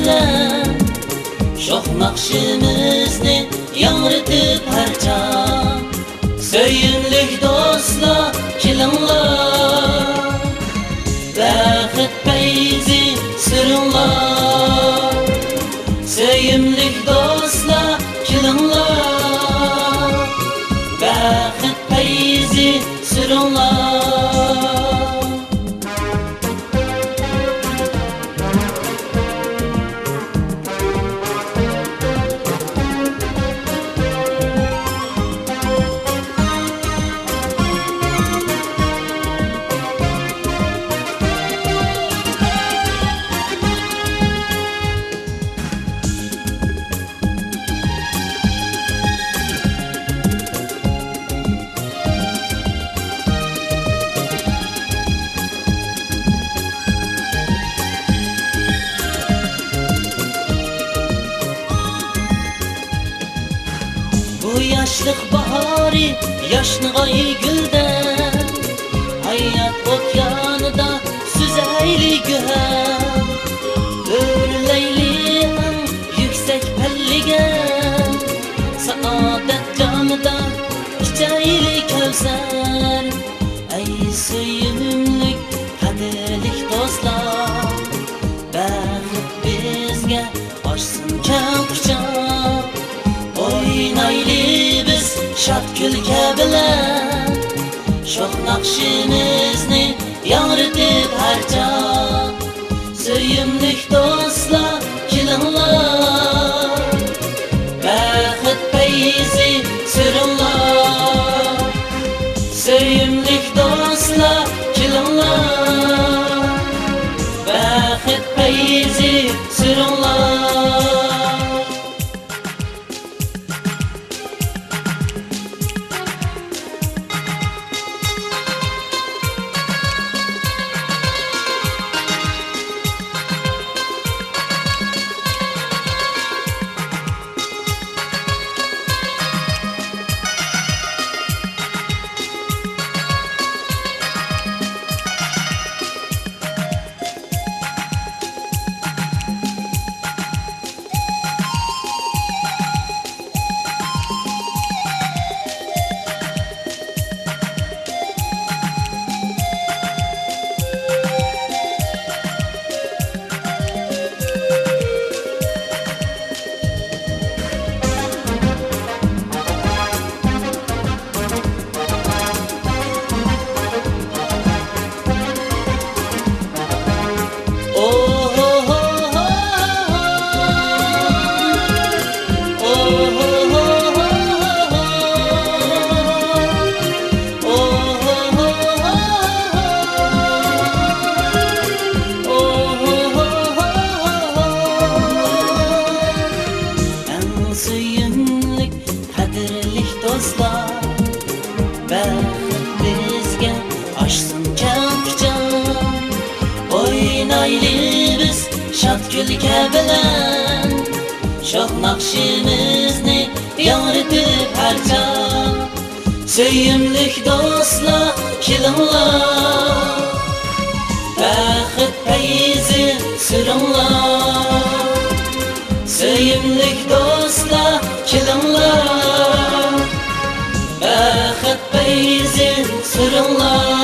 bilen Şoq naqşimizni yangritib har cham Söyümlük dostlar kilinglar Baxit payzi sürünlar Söyümlük dostlar kilinglar Baxit payzi sürünlar Bu yaşlık bahari yaşnıgay gülden Hayat okyanıda süzeyli güher Örleyli en yüksek pellige Saadet camıda içeyli kevser Ey söyümlük kadirlik dostlar Baxit bizge açsın keng quchoq Oynayli biz şad kulka bilen Şoq naqşimizni yangritib har cham Söyümlük dostlar kilinglar Baxit payzi sürünlar Söyümlük dostlar kilinglar Baxit payzi sürünlar Söyümlük kadirlik dostlar Baxit bizge açsın keng quchoq Oynayli biz şad kulka bilen Şoq naqşimizni yangritib har cham Söyümlük dostlar kilinglar Baxit payzi sürünlar Söyümlük dostlar kilinglar Baxit payzi sürünlar